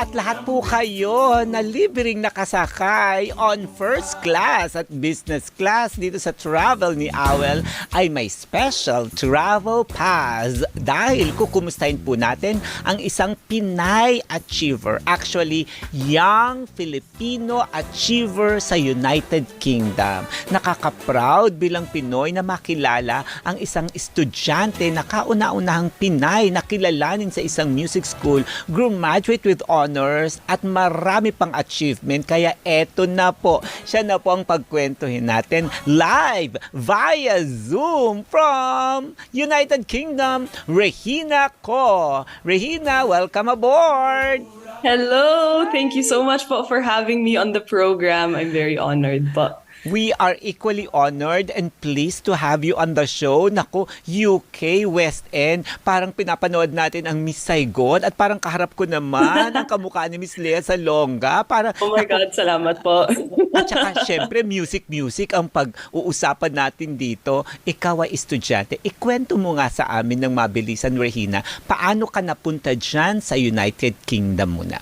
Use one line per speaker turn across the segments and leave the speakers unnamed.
at lahat po kayo na libreng nakasakay on first class at business class dito sa travel ni Awel ay may special travel pass dahil kukumustahin po natin ang isang Pinay achiever. Actually, young Filipino achiever sa United Kingdom. Nakaka-proud bilang Pinoy na makilala ang isang estudyante na kauna-unahang Pinay na kilalanin sa isang music school, graduate with honors at marami pang achievement. Kaya eto na po, siya na po ang pagkwentuhin natin live via Zoom from United Kingdom, Regina Co. Regina, welcome aboard!
Hello! Thank you so much po for having me on the program. I'm very honored po.
We are equally honored and pleased to have you on the show. Naku, UK, West End. Parang pinapanood natin ang Miss Saigon at parang kaharap ko naman ang kamukha ni Miss Lea Salonga. Para,
Oh my God, salamat po.
at saka, syempre, music ang pag-uusapan natin dito. Ikaw ay estudyante. Ikwento mo nga sa amin ng mabilisan, Regina. Paano ka napunta dyan sa United Kingdom muna?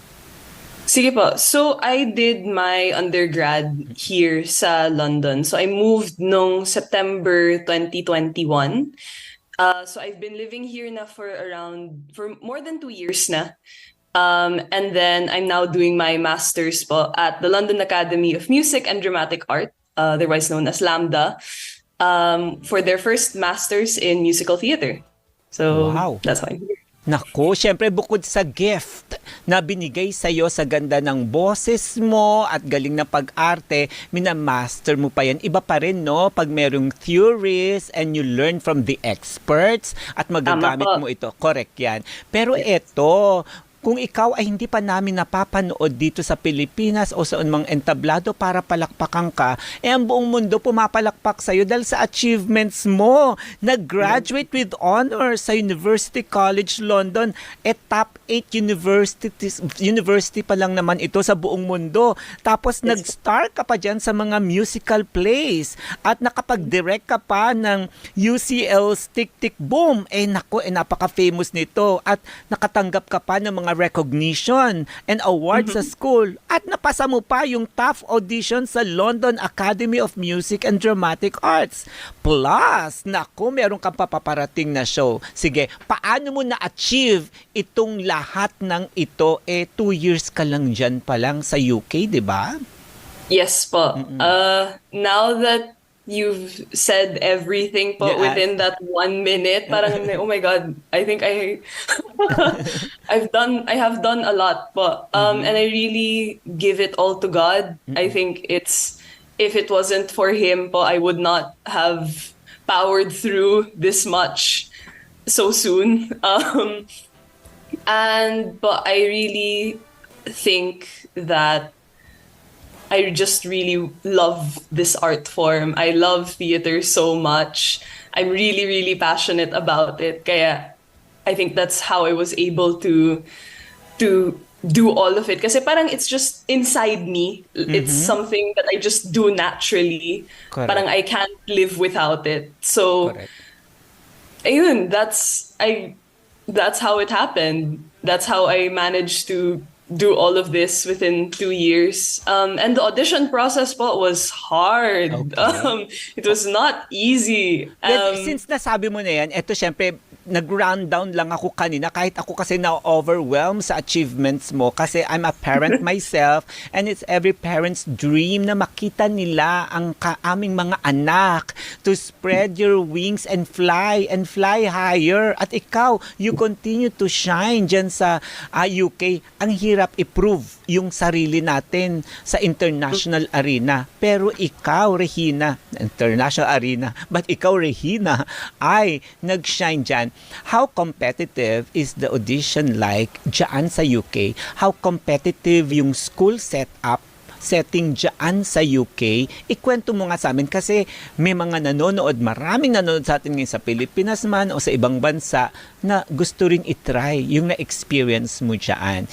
Sige po. So, I did my undergrad here sa London. So, I moved nung September 2021. So, I've been living here na for more than 2 years na. And then, I'm now doing my master's po at the London Academy of Music and Dramatic Art, otherwise known as LAMDA, for their first master's in musical theater. So,
Wow.
That's why I'm here.
Naku, syempre bukod sa gift na binigay sa'yo sa ganda ng boses mo at galing na pag-arte, minamaster mo pa yan. Iba pa rin, no? Pag merong theories and you learn from the experts at magagamit mo ito. Correct yan. Pero eto, kung ikaw ay hindi pa namin napapanood dito sa Pilipinas o sa anumang entablado para palakpakan ka, ang buong mundo pumapalakpak sa'yo dahil sa achievements mo. Nag-graduate with honors sa University College London. Top 8 university pa lang naman ito sa buong mundo. Tapos nag-star ka pa dyan sa mga musical plays at nakapag-direct ka pa ng UCL's Tick Tick Boom. Naku, napaka-famous nito at nakatanggap ka pa ng mga recognition and awards sa school at napasa mo pa yung tough audition sa London Academy of Music and Dramatic Arts. Plus, naku, meron kang papaparating na show. Sige, paano mo na-achieve itong lahat ng ito? 2 years ka lang dyan pa lang sa UK, di ba?
Yes po. Now that you've said everything po within that 1 minute, parang oh my God, I think I have done a lot po. And I really give it all to God. I think if it wasn't for Him po, I would not have powered through this much so soon. But I really think that I just really love this art form. I love theater so much. I'm really, really passionate about it. Kaya I think that's how I was able to do all of it. Kasi parang it's just inside me. It's something that I just do naturally.
Correct.
Parang I can't live without it. So,
Correct.
ayun, that's how it happened. That's how I managed to do all of this within 2 years. And the audition process po was hard.
Okay.
It was not easy.
Well, since nasabi mo na yan, eto syempre, nag-rundown lang ako kanina kahit ako kasi na-overwhelmed sa achievements mo kasi I'm a parent myself and it's every parent's dream na makita nila ang aming mga anak to spread your wings and fly higher. At ikaw, you continue to shine dyan sa UK. Ang hirap i-prove yung sarili natin sa international arena. Pero ikaw, Regina, international arena, but ikaw, Regina, ay nag-shine dyan. How competitive is the audition like dyan sa UK? How competitive yung school setting dyan sa UK? Ikwento mo nga sa amin kasi may mga maraming nanonood sa atin ngayon sa Pilipinas man o sa ibang bansa na gusto rin itry yung na-experience mo dyan.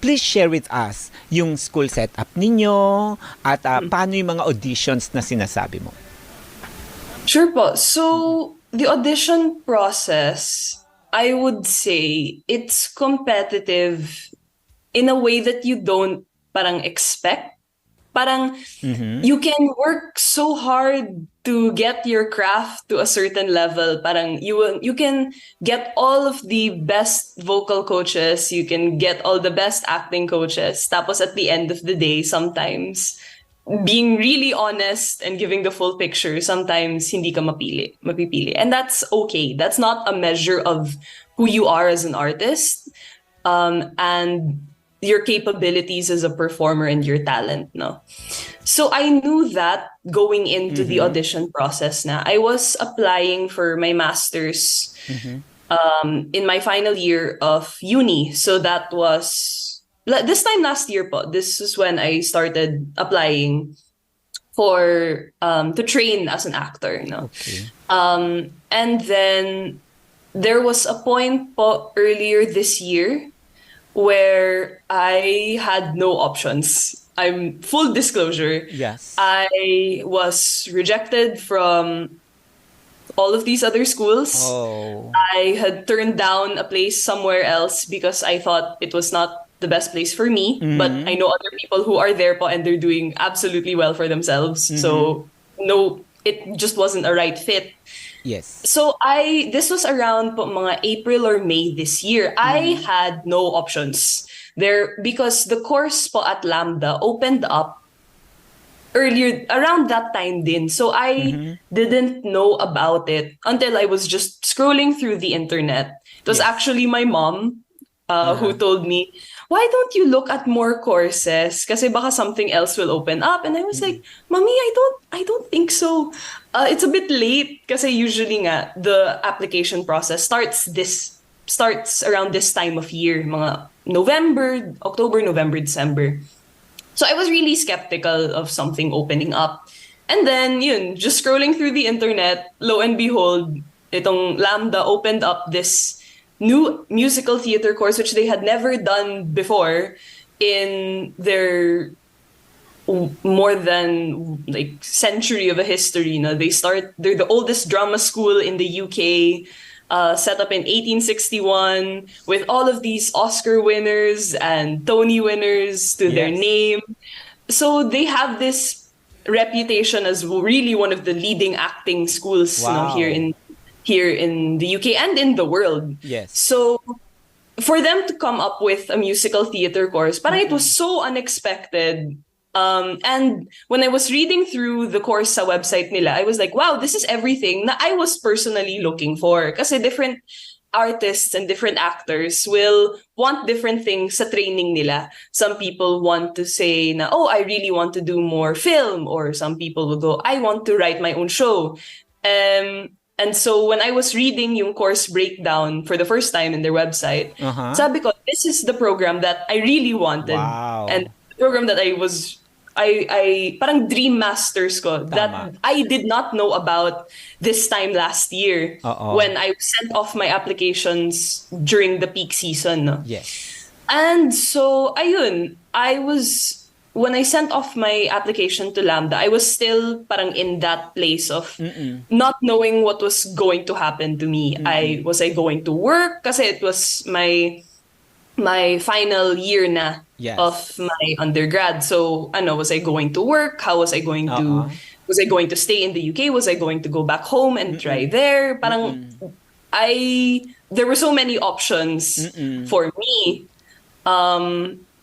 Please share with us yung school setup ninyo at paano yung mga auditions na sinasabi mo.
Sure po. So, the audition process, I would say it's competitive in a way that you don't parang expect. Parang you can work so hard to get your craft to a certain level. Parang you can get all of the best vocal coaches, you can get all the best acting coaches. Tapos at the end of the day, sometimes being really honest and giving the full picture, sometimes hindi ka mapipili. And that's okay. That's not a measure of who you are as an artist. And your capabilities as a performer and your talent, no? So I knew that going into the audition process na. I was applying for my master's in my final year of uni. So that was, this time last year po, this is when I started applying for, to train as an actor, no?
Okay.
And then there was a point po earlier this year where I had no options. I'm full disclosure.
Yes.
I was rejected from all of these other schools.
Oh.
I had turned down a place somewhere else because I thought it was not the best place for me. But I know other people who are there po and they're doing absolutely well for themselves. So no, it just wasn't a right fit.
Yes.
So this was around po mga April or May this year. I had no options there because the course po at Lambda opened up earlier around that time din. So I didn't know about it until I was just scrolling through the internet. It was actually my mom who told me, why don't you look at more courses? Kasi baka something else will open up. And I was like, Mommy, I don't think so. It's a bit late kasi usually nga the application process starts around this time of year, mga October, November, December. So I was really skeptical of something opening up. And then just scrolling through the internet, lo and behold, itong Lambda opened up this new musical theater course which they had never done before in their more than like century of a history. They're the oldest drama school in the UK, set up in 1861 with all of these Oscar winners and Tony winners to their name. So they have this reputation as really one of the leading acting schools here in the UK and in the world.
Yes.
So for them to come up with a musical theater course, parang it was so unexpected. And when I was reading through the course sa website nila, I was like, wow, this is everything na I was personally looking for. Kasi different artists and different actors will want different things sa training nila. Some people want to say na, oh, I really want to do more film. Or some people will go, I want to write my own show. And so when I was reading yung course breakdown for the first time in their website, sabi ko, this is the program that I really wanted.
Wow.
And the program that I parang dream masters ko that I did not know about this time last year when I sent off my applications during the peak season. No?
Yes.
And so, ayun, when I sent off my application to Lambda, I was still parang in that place of not knowing what was going to happen to me. Was I going to work? Kasi it was my final year na of my undergrad. So, was I going to work? How was I going to was I going to stay in the UK? Was I going to go back home and try there? Parang there were so many options for me.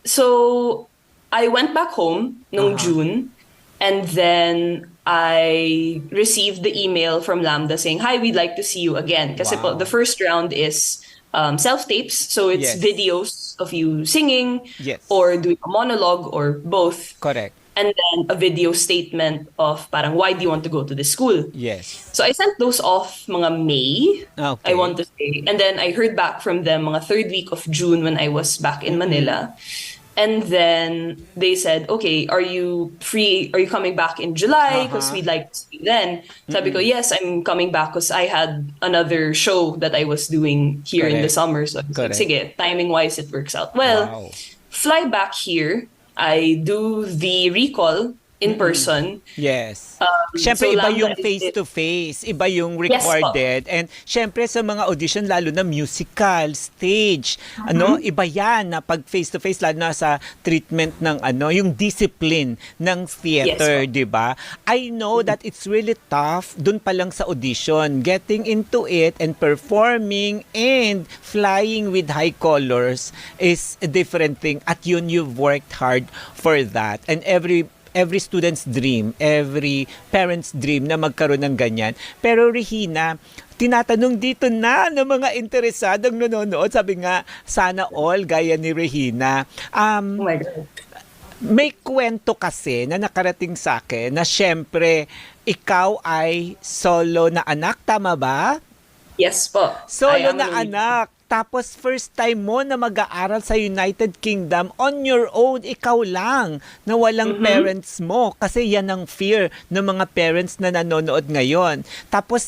So I went back home noong June, and then I received the email from Lambda saying, hi, we'd like to see you again. Kasi po, the first round is self-tapes. So it's videos of you singing or doing a monologue or both.
Correct.
And then a video statement of parang, why do you want to go to this school?
Yes.
So I sent those off mga May,
Okay.
I want to say. And then I heard back from them mga third week of June when I was back in Manila. And then they said, okay, are you free? Are you coming back in July? Because we'd like to see you then. Sabi ko, yes, I'm coming back because I had another show that I was doing here in the summer. So I was like, sige, timing-wise, it works out well.
Wow.
Fly back here. I do the recall in person.
Yes. Siyempre,
So
iba
Lambda
yung
is it.
face-to-face, iba yung
Yes po.
recorded. And siyempre, sa mga audition, lalo na musical, stage, iba yan na pag face-to-face, lalo na sa treatment ng yung discipline ng
Yes
theater,
po.
di ba? I know that it's really tough dun pa lang sa audition, getting into it and performing and flying with high colors is a different thing. At yun, you've worked hard for that. And every student's dream, every parent's dream na magkaroon ng ganyan. Pero Regina, tinatanong dito na ng mga interesadong nanonood, sabi nga, sana all gaya ni Regina.
Oh my God.
May kwento kasi na nakarating sa akin na syempre, ikaw ay solo na anak, tama ba?
Yes po. I
Solo
am
na
an only.
anak. Tapos first time mo na mag-aaral sa United Kingdom on your own, ikaw lang, na walang parents mo. Kasi yan ang fear ng mga parents na nanonood ngayon. Tapos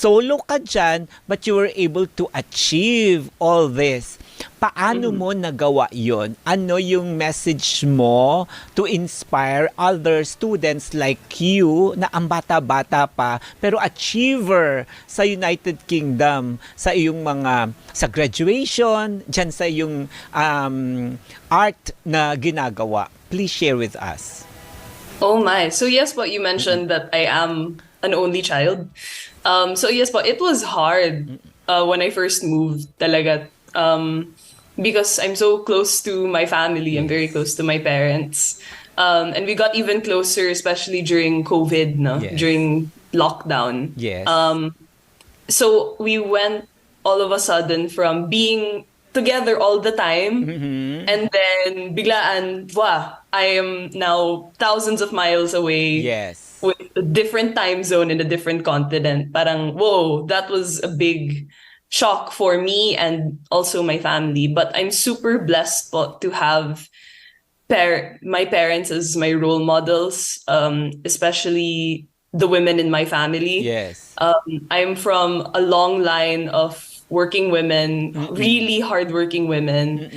solo ka dyan, but you were able to achieve all this. Paano mo nagawa yon? Ano yung message mo to inspire other students like you na ang bata-bata pa pero achiever sa United Kingdom sa iyong sa graduation, dyan sa iyong art na ginagawa? Please share with us.
Oh my. So yes po, you mentioned that I am an only child. So yes po, it was hard when I first moved talaga. Because I'm so close to my family. I'm very close to my parents. And we got even closer, especially during COVID, no?
Yes.
During lockdown.
Yes.
So we went all of a sudden from being together all the time, and then biglaan, wow, I am now thousands of miles away
Yes.
with a different time zone in a different continent. Parang, whoa, that was a big shock for me and also my family. But I'm super blessed po to have my parents as my role models, especially the women in my family.
Yes.
I'm from a long line of working women, really hardworking women.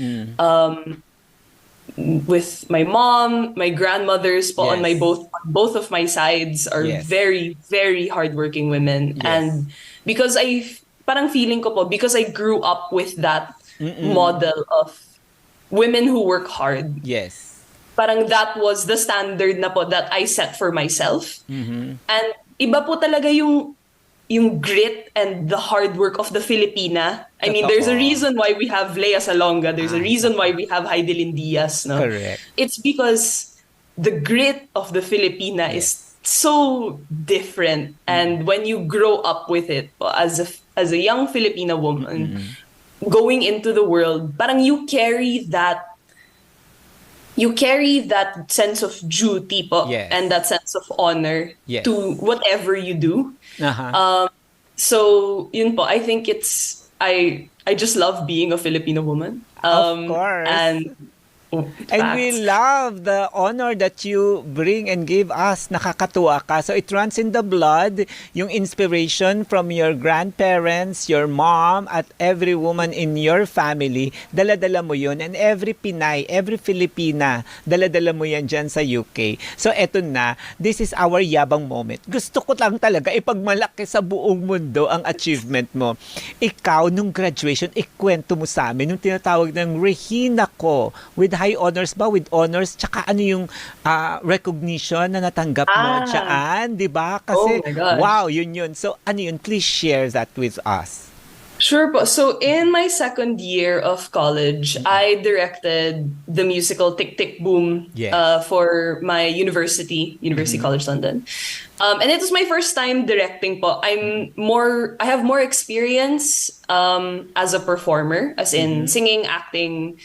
With my mom, my grandmothers po on my
Yes.
both of my sides are
Yes.
very, very hardworking women.
Yes.
And because parang feeling ko po, because I grew up with that model of women who work hard,
Yes.
parang that was the standard na po that I set for myself. And iba po talaga yung grit and the hard work of the Filipina. I mean, there's a
Totoo.
reason why we have Lea Salonga. There's a
Ay,
reason why we have Heidelin Diaz. No?
Correct.
It's because the grit of the Filipina is so different. And when you grow up with it, as a young Filipina woman, going into the world, parang you carry that sense of duty po,
Yes.
and that sense of honor
Yes.
to whatever you do.
Uh-huh.
So yun po, I think I just love being a Filipino woman.
Of course.
And
And we love the honor that you bring and give us. Nakakatuwa ka. So it runs in the blood, yung inspiration from your grandparents, your mom, at every woman in your family. Dala-dala mo yun. And every Pinay, every Filipina, dala-dala mo yan dyan sa UK. So eto na, this is our yabang moment. Gusto ko lang talaga ipagmalaki sa buong mundo ang achievement mo. Ikaw, nung graduation, ikwento mo sa amin, nung tinatawag ng Regina Co, with high honors ba? With honors? Tsaka ano yung recognition na natanggap mo dyan? Diba? Kasi,
Oh my gosh.
wow, yun. So, ano yun? Please share that with us.
Sure po. So in my second year of college, I directed the musical Tick Tick Boom
Yes.
for my University College London. And it was my first time directing po. I have more experience as a performer, as in singing, acting,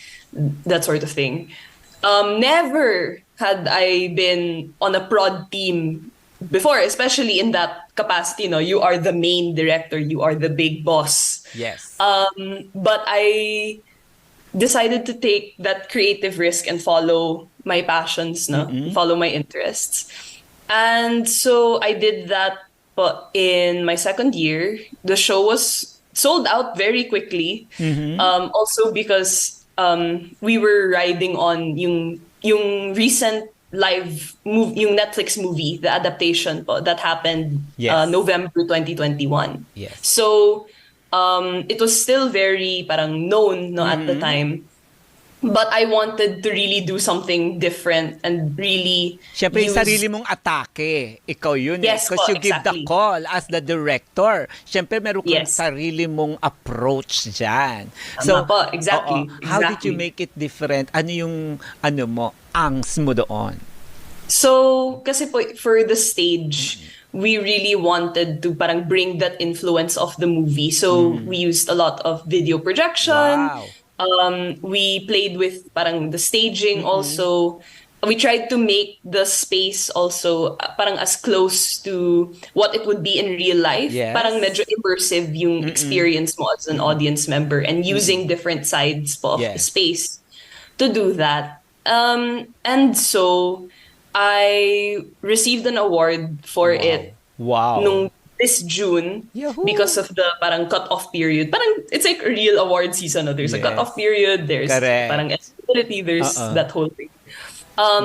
that sort of thing. Never had I been on a prod team before, especially in that capacity. You are the main director, you are the big boss.
Yes.
But I decided to take that creative risk and follow my passions, follow my interests. And so I did that in my second year. The show was sold out very quickly. Also because we were riding on yung recent yung Netflix movie, the adaptation po, that happened
Yes.
November 2021.
Yes.
So, it was still very parang known no at the time. But I wanted to really do something different and really
Siyempre, yung
use...
sarili mong atake, ikaw yun eh.
Yes
Because
po,
you give the
exactly.
call as the director. Siyempre, meron kang
Yes.
sarili mong approach dyan.
Tama po, exactly,
oo. How did you
exactly.
make it different? Ano yung, angst mo doon?
So, kasi po, for the stage, we really wanted to parang bring that influence of the movie. So, we used a lot of video projection.
Wow.
We played with parang the staging also. We tried to make the space also parang as close to what it would be in real life.
Yes.
Parang medyo immersive yung experience mo as an audience member and using different sides po of the
Yes.
space to do that. And so, I received an award for it
Wow.
nung this June
Yahoo!
because of the parang cut-off period. Parang it's like a real award season. No? There's a
Yes.
cut-off period. There's
Correct.
parang eligibility. There's that whole thing.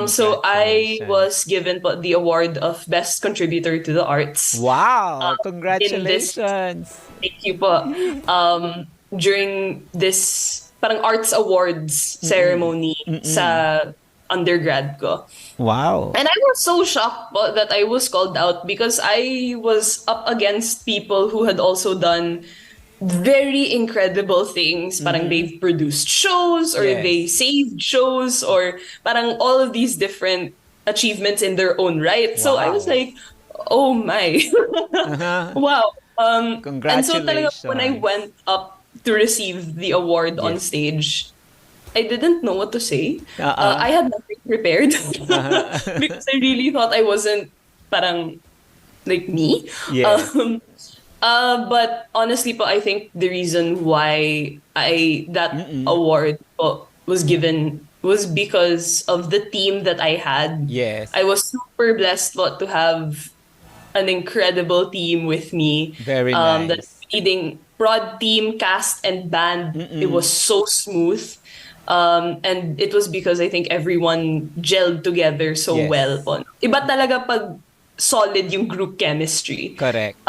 So I
Congratulations.
was given po the award of Best Contributor to the Arts.
Wow. Congratulations.
Thank you po. During this parang arts awards ceremony sa undergrad ko.
Wow.
And I was so shocked po that I was called out because I was up against people who had also done very incredible things. Parang they've produced shows or
Yes.
they saved shows or parang all of these different achievements in their own right. So I was
Wow.
like, oh my. Wow. And so talaga when I
Congratulations.
went up to receive the award on
Yes.
stage, I didn't know what to say.
Uh-uh.
I had nothing prepared because I really thought I wasn't parang like me.
Yes.
But honestly po, I think the reason why that award po was given was because of the team that I had.
Yes.
I was super blessed po to have an incredible team with me.
Very
The
nice.
leading prod team, cast, and band. It was so smooth. And it was because I think everyone gelled together so
Yes.
well po. Iba talaga pag solid yung group chemistry.
Correct.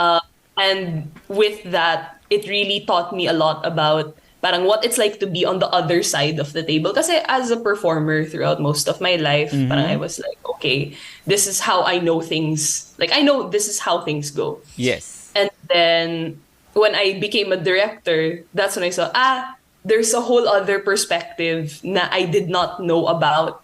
And with that, it really taught me a lot about parang what it's like to be on the other side of the table. Kasi as a performer throughout most of my life, parang I was like, okay, this is how I know things. Like, I know this is how things go.
Yes.
And then, when I became a director, that's when I saw, there's a whole other perspective na I did not know about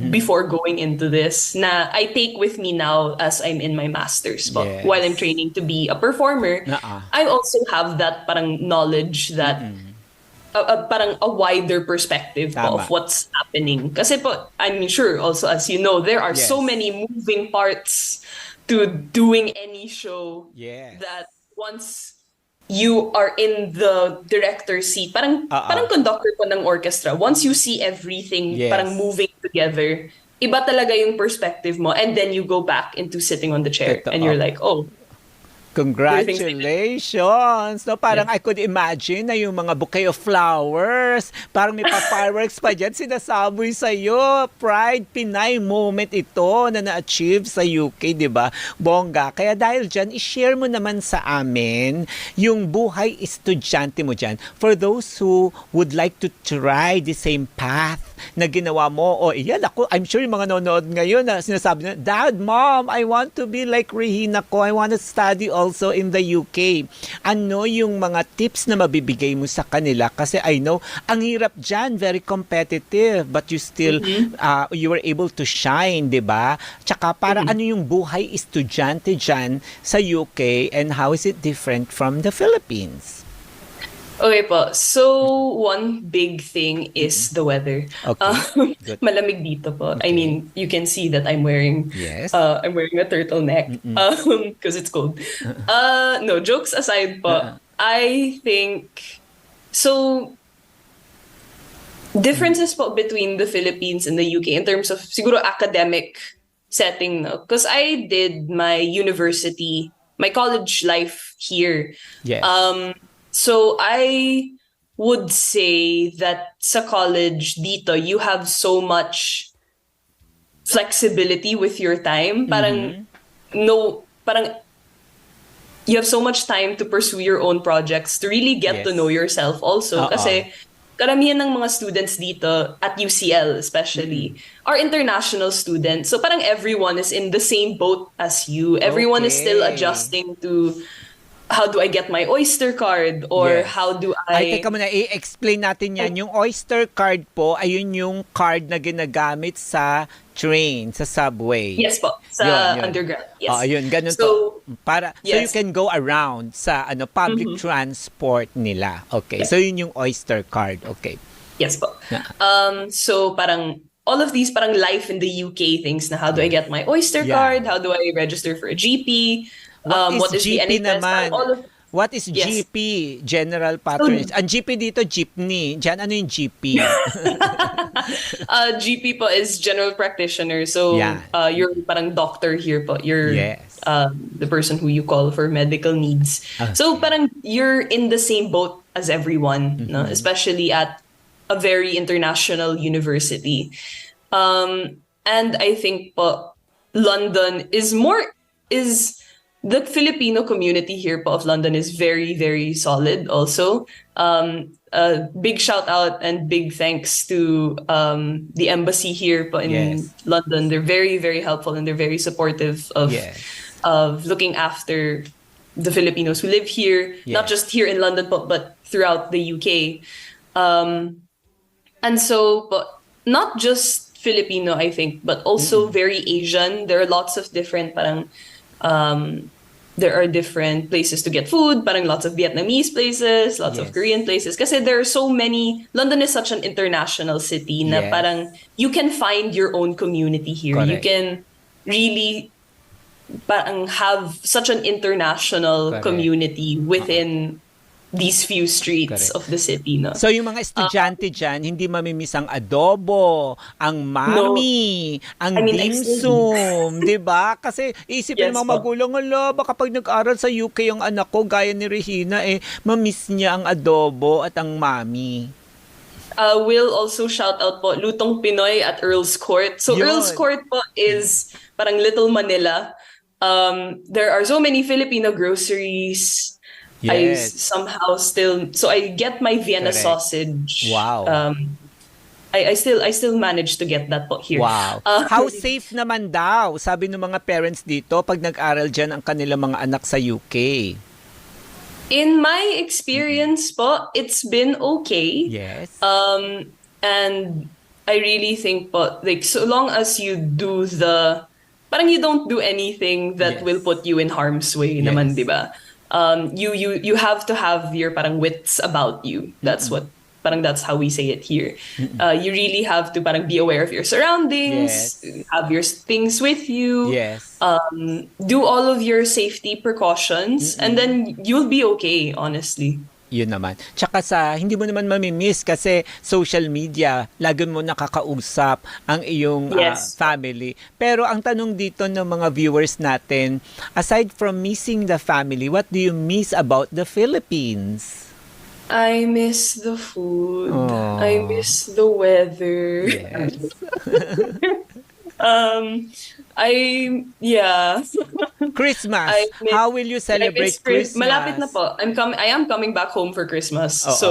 before going into this, na I take with me now as I'm in my master's po.
Yes.
While I'm training to be a performer, I also have that parang knowledge that parang a wider perspective po
Tama.
of what's happening. Kasi po, I'm sure also as you know, there are so
Yes.
many moving parts to doing any show
Yes.
that once you are in the director's seat, parang conductor po ng orchestra, once you see everything
Yes.
parang moving together, iba talaga yung perspective mo, and then you go back into sitting on the chair
Totoo.
and you're like, oh,
Congratulations! No, parang I could imagine na yung mga bouquet of flowers, parang may pa-fireworks pa dyan, sinasaboy sa'yo. Pride, Pinay moment ito na na-achieve sa UK, di ba? Bongga. Kaya dahil dyan, i-share mo naman sa amin yung buhay estudyante mo dyan for those who would like to try the same path na ginawa mo. O iyan, ako, I'm sure yung mga nanonood ngayon na sinasabi na, Dad, Mom, I want to be like Regina Co. I want to study also in the UK. Ano yung mga tips na mabibigay mo sa kanila? Kasi I know, ang hirap dyan, very competitive, but you still, you were able to shine, di ba? Tsaka para ano yung buhay estudyante dyan sa UK and how is it different from the Philippines?
Okay po. So, one big thing is the weather.
Okay. Good.
Malamig dito po.
Okay.
I mean, you can see that I'm wearing
Yes.
I'm wearing a turtleneck because it's cold. No, jokes aside po, I think so differences po between the Philippines and the UK in terms of siguro academic setting, no? Because I did my university, my college life here.
Yes.
So I would say that sa college dito, you have so much flexibility with your time. Parang no, parang you have so much time to pursue your own projects to really get to
Yes.
know yourself also.
Oo.
Kasi karamihan ng mga students dito, at UCL especially, are international students. So parang everyone is in the same boat as you. Everyone is still
Okay.
adjusting to how do I get my Oyster card or
Yes.
how do
Ay,
I...
teka muna, i-explain natin yan. Yung Oyster card po, ayun yung card na ginagamit sa train, sa subway.
Yes po, sa
Yun.
undergrad. Yes.
Oo, yun, ganun
So,
to. So you
yes.
can go around sa public transport nila. Okay. So yun yung Oyster card. Okay.
Yes po.
Yeah.
So parang all of these parang life in the UK things na how do I get my Oyster
Yeah.
card? How do I register for a GP?
What is
the
GP
NHS?
naman?
Parang all of...
What is
Yes.
GP? General Patronage. Ang GP dito, jeepney. Diyan, ano yung GP?
GP po is general practitioner. So
Yeah.
you're parang doctor here po. You're
Yes.
the person who you call for medical needs. So parang you're in the same boat as everyone, no? Especially at a very international university. And I think po London is the Filipino community here po of London is very, very solid also. A big shout out and big thanks to the embassy here po in
Yes.
London. They're very, very helpful and they're very supportive
Yes.
of looking after the Filipinos who live here, not
Yes.
just here in London po, but throughout the UK. And so, but not just Filipino, I think, but also very Asian. There are lots of different parang there are different places to get food, parang lots of Vietnamese places, lots of
Yes.
Korean places. Kasi there are so many, London is such an international city na
Yes.
parang you can find your own community here. You
Correct.
can really parang have such an international
Correct.
community within these few streets
Correct.
of the city. No?
So yung mga estudyante dyan, hindi mamimiss ang adobo, ang mami, ang
I mean,
dim sum, di ba? Kasi isipin
Yes
ng mga
po.
magulang, ala, baka pag nag-aral sa UK ang anak ko, gaya ni Regina, mamiss niya ang adobo at ang mami.
We'll also shout out po Lutong Pinoy at Earl's Court. So
Yun.
Earl's Court po is parang Little Manila. There are so many Filipino groceries. I
Yes.
somehow still I get my Vienna
Correct.
sausage.
Wow.
I still manage to get that po here.
Wow. How safe naman daw, sabi ng mga parents dito, pag nag-aral dyan ang kanilang mga anak sa UK?
In my experience po, it's been okay.
Yes.
And I really think po, like, so long as you do parang you don't do anything that
Yes.
will put you in harm's way
Yes.
naman, di ba? You have to have your parang wits about you. That's that's how we say it here. You really have to parang be aware of your surroundings, have your things with you,
Yes.
do all of your safety precautions, and then you'll be okay, honestly.
Yun naman. Tsaka hindi mo naman mamimiss kasi social media, lagi mo nakakausap ang iyong
Yes.
family. Pero ang tanong dito ng mga viewers natin, aside from missing the family, what do you miss about the Philippines?
I miss the food.
Aw.
I miss the weather.
Yes.
Yeah.
Christmas.
I miss-
How will you celebrate Christmas?
Malapit na po. I am coming back home for Christmas.
Oo.
So,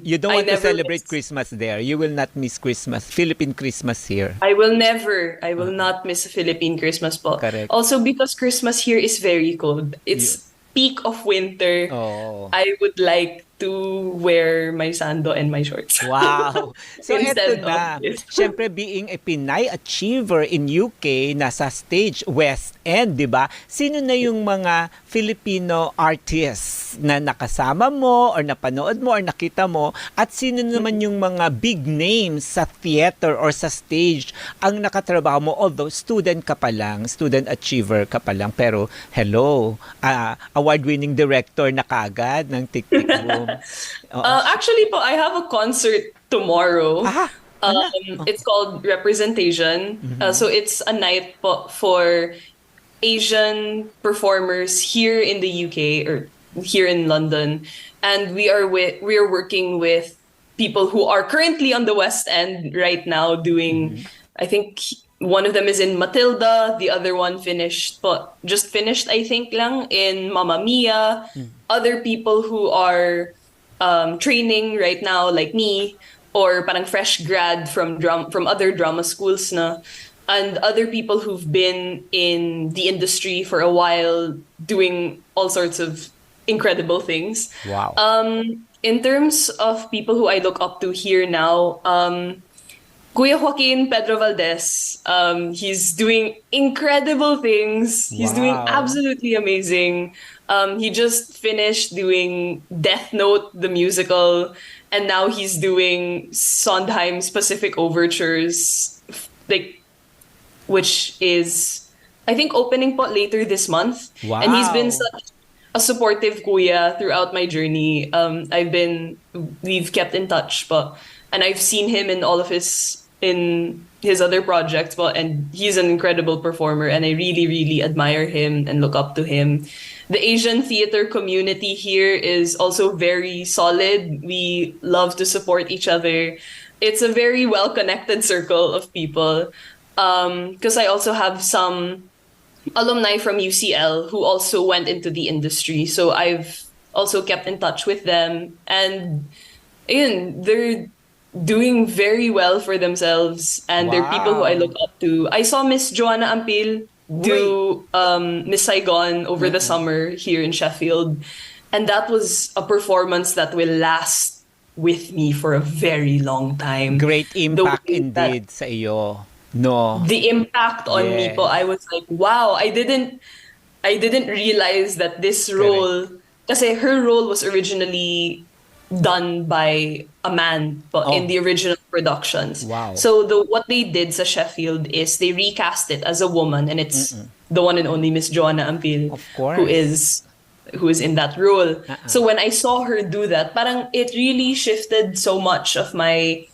You don't
I
want to
never
celebrate
miss-
Christmas there. You will not miss Christmas. Philippine Christmas here.
I will not miss a Philippine Christmas po.
Correct.
Also, because Christmas here is very cold. It's peak of winter.
Oh.
I would like to wear my sando and my shorts.
Wow. So
Instead
eto na.
of this.
Siyempre being a Pinay achiever in UK, nasa stage West End, di ba? Sino na yung mga Filipino artists na nakasama mo or napanood mo or nakita mo at sino naman yung mga big names sa theater or sa stage ang nakatrabaho mo, although student ka pa lang, student achiever ka pa lang, pero hello, award-winning director na kagad ng Tik Tik Boom.
Actually po, I have a concert tomorrow. It's called Representation. So it's a night po for Asian performers here in the UK or here in London, and we are working with people who are currently on the West End right now doing I think one of them is in Matilda, the other one just finished, I think lang, in Mamma Mia. Other people who are training right now, like me, or parang fresh grad from other drama schools na, and other people who've been in the industry for a while doing all sorts of incredible things.
Wow.
In terms of people who I look up to here now, Kuya Joaquin Pedro Valdez, he's doing incredible things. He's doing
Wow.
absolutely amazing. He just finished doing Death Note, the musical, and now he's doing Sondheim's Pacific Overtures, like, which is, I think, opening po later this month.
Wow.
And he's been such a supportive kuya throughout my journey. We've kept in touch, and I've seen him in his other projects, and he's an incredible performer, and I really, really admire him and look up to him. The Asian theater community here is also very solid. We love to support each other. It's a very well-connected circle of people. Because I also have some alumni from UCL who also went into the industry. So I've also kept in touch with them. And again, they're doing very well for themselves. And they're people who I look up to. I saw Miss Joanna Ampil do Miss Saigon over the summer here in Sheffield. And that was a performance that will last with me for a very long time.
Great impact indeed sa iyo. No.
The impact on me
Yes.
po, I was like, wow, I didn't realize that this role, kasi her role was originally done by a man po in the original productions.
Wow.
So what they did sa Sheffield is they recast it as a woman, and it's the one and only Miss Joanna Ampil,
Of course.
who is in that role. So when I saw her do that, parang it really shifted so much of my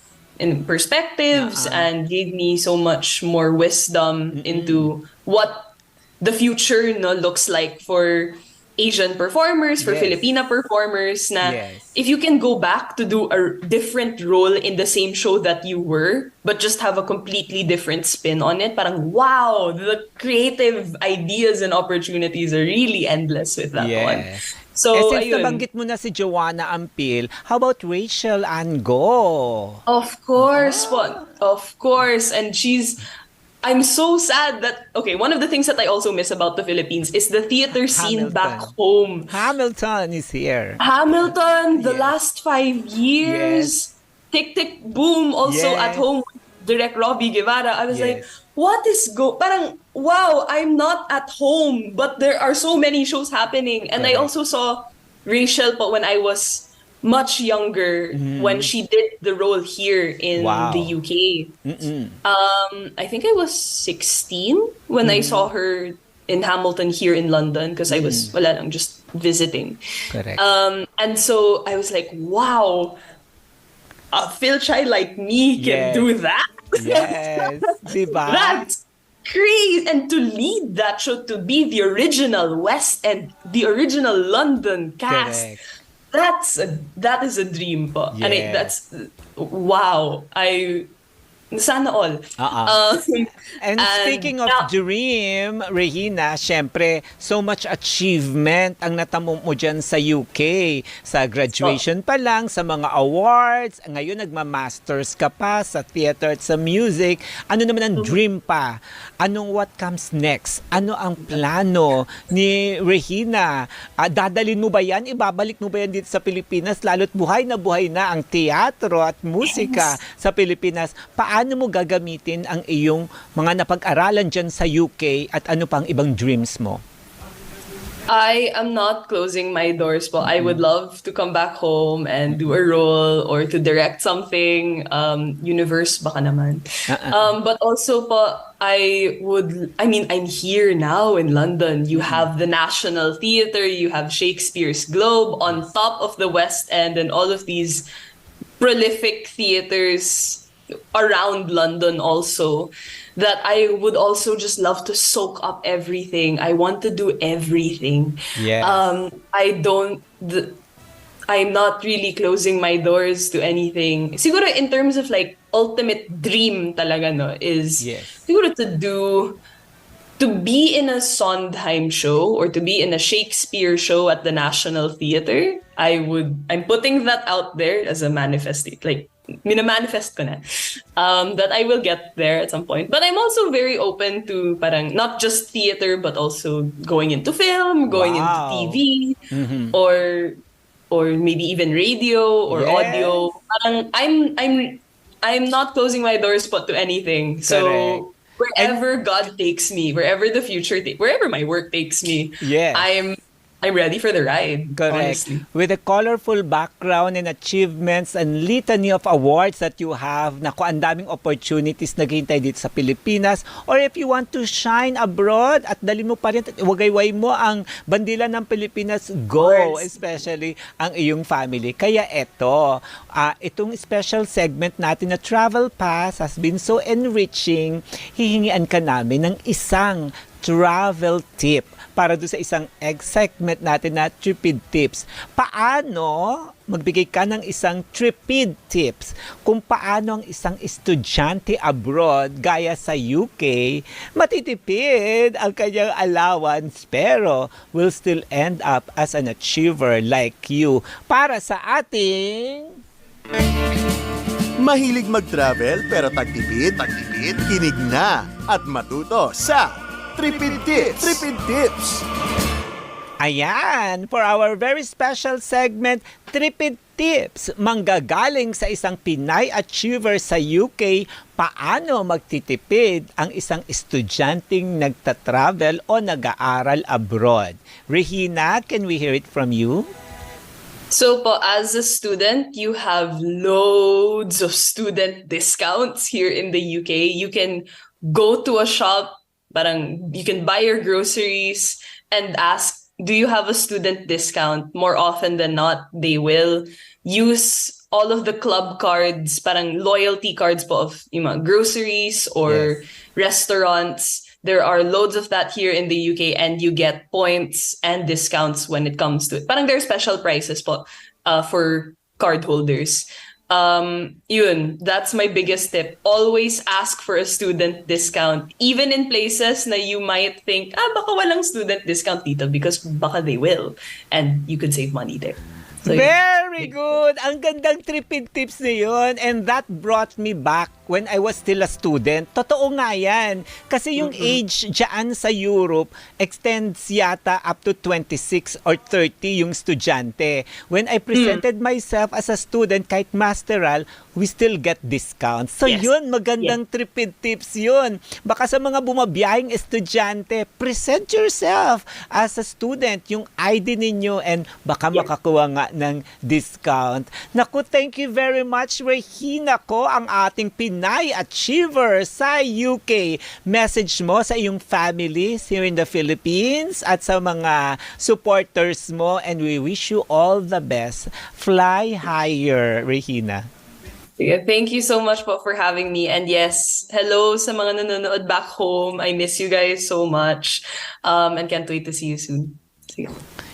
perspectives and gave me so much more wisdom into what the future looks like for Asian performers, for
Yes.
Filipina performers, na
Yes.
if you can go back to do a different role in the same show that you were, but just have a completely different spin on it, parang wow, the creative ideas and opportunities are really endless with that one.
Yes.
So,
Since
ayun.
nabanggit mo na si Joanna Ampil, how about Rachel Ango?
Of course, po. Of course. And I'm so sad that, okay, one of the things that I also miss about the Philippines is the theater scene
Hamilton.
back home.
Hamilton is here.
Hamilton, the
Yes.
last 5 years. Tick, tick, boom, also
Yes.
at home. Direct Robbie Guevara. I was like,
Yes.
what is parang, wow, I'm not at home, but there are so many shows happening. And I
Correct.
also saw Rachel, but when I was much younger, when she did the role here in
Wow.
the UK. I think I was 16 when I saw her in Hamilton here in London, because I was wala lang, just visiting.
Correct.
And so I was like, wow, a Phil Chai like me can
Yes.
do that.
Yes. Diba?
That's crazy. And to lead that show, to be the original West End, the original London cast,
Correct.
that is a dream po. And
Yes.
that's, wow. Sana all.
And speaking of
now-
dream, Regina, syempre, so much achievement ang natamo mo dyan sa UK. Sa graduation pa lang, sa mga awards, ngayon nagma-masters ka pa sa theater at sa music. Ano naman ang dream pa? What comes next? Ano ang plano ni Regina? Dadalin mo ba yan? Ibabalik mo ba yan dito sa Pilipinas? Lalo't buhay na ang teatro at musika sa Pilipinas. Paano mo gagamitin ang iyong mga napag-aralan dyan sa UK at ano pang ibang dreams mo?
I am not closing my doors, but I would love to come back home and do a role or to direct something. Universe, baka naman. But also, I'm here now in London. You have the National Theatre, you have Shakespeare's Globe on top of the West End, and all of these prolific theatres around London also, that I would also just love to soak up everything. I want to do everything.
Yes.
I'm not really closing my doors to anything. Siguro in terms of like ultimate dream talaga no is
Yes.
siguro to be in a Sondheim show or to be in a Shakespeare show at the National Theatre. I'm putting that out there as a manifestation. Like, minamanifest ko na. That I will get there at some point. But I'm also very open to parang not just theater, but also going into film, going into
Wow.
TV,
Mhm.
or maybe even radio or
Yes.
audio. Parang I'm not closing my doors but to anything.
Correct.
So
And
wherever God takes me, wherever the future, wherever my work takes me,
yes.
I'm ready for the ride.
Correct.
Honestly.
With a colorful background and achievements and litany of awards that you have, naku, ang daming opportunities naghihintay dito sa Pilipinas. Or if you want to shine abroad at dali mo pa rin, at wagayway mo ang bandila ng Pilipinas, go!
Course.
Especially ang iyong family. Kaya itong special segment natin na Travel Pass has been so enriching. Hihingian ka namin ng isang travel tip para doon sa isang segment natin na Tripid Tips. Paano magbigay ka ng isang Tripid Tips kung paano ang isang estudyante abroad gaya sa UK matitipid ang kanyang allowance pero will still end up as an achiever like you. Para sa ating
Mahilig mag-travel pero tagtipid? Kinig na at matuto sa Tripid Tips! Tripid Tips!
Ayan, for our very special segment, Tripid Tips, manggagaling sa isang Pinay achiever sa UK, paano magtitipid ang isang estudyanteng nagtatravel o nag-aaral abroad. Regina, can we hear it from you?
So po, as a student, you have loads of student discounts here in the UK. You can go to a shop, parang you can buy your groceries and ask, do you have a student discount? More often than not, they will use all of the club cards, parang loyalty cards po of groceries or restaurants. There are loads of that here in the UK and you get points and discounts when it comes to it. Parang there are special prices po for card holders. That's my biggest tip. Always ask for a student discount. Even in places na you might think, baka walang student discount dito because baka they will. And you could save money there. So,
Very good! Ang gandang Tripid Tips na yun. And that brought me back when I was still a student. Totoo nga yan. Kasi yung age dyan sa Europe extends yata up to 26 or 30 yung estudyante. When I presented myself as a student, kahit masteral, we still get discounts. So
Yes.
yun, magandang Tripid Tips yun. Baka sa mga bumabiyahing estudyante, present yourself as a student, yung ID ninyo, and baka makakuha nga ng discount. Naku, thank you very much, Regina Co, ang ating Pinay Achiever sa UK. Message mo sa iyong families here in the Philippines at sa mga supporters mo, and we wish you all the best. Fly higher, Regina.
Thank you so much po for having me. And yes, hello sa mga nanonood back home. I miss you guys so much. And can't wait to see you soon. Sige.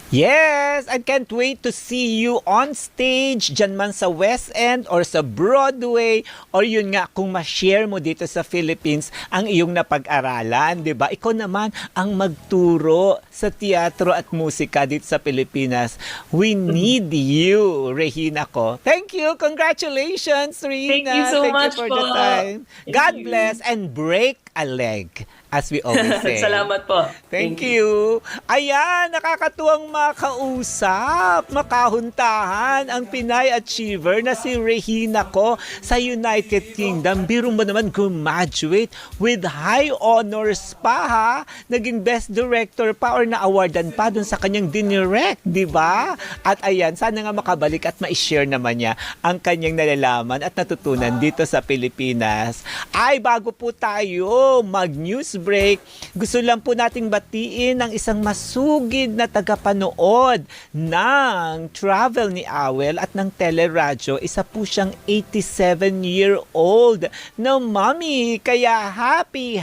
Yes, I can't wait to see you on stage dyan man sa West End or sa Broadway, or yun nga kung ma-share mo dito sa Philippines ang iyong napag-aralan, di ba? Ikaw naman ang magturo sa teatro at musika dito sa Pilipinas. We need you, Regina Co. Thank you. Congratulations, Regina.
Thank you so much
for
po.
the time.
Thank
God
you.
bless and break a leg, as we always say.
Salamat po.
Thank you. Ayan, nakakatuwang makausap, makahuntahan ang Pinay Achiever na si Regina Co sa United Kingdom. Biro mo naman graduate with high honors pa ha. Naging best director pa or na-awardan pa dun sa kanyang dinirect, di ba? At ayan, sana nga makabalik at ma-share naman niya ang kanyang nalalaman at natutunan dito sa Pilipinas. Ay, bago po tayo mag-news break, gusto lang po nating batiin ang isang masugid na tagapanood ng travel ni Awel at ng teleradyo. Isa po siyang 87-year-old na mommy. Kaya happy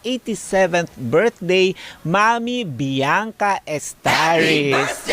87th birthday, Mami Bianca Estaris.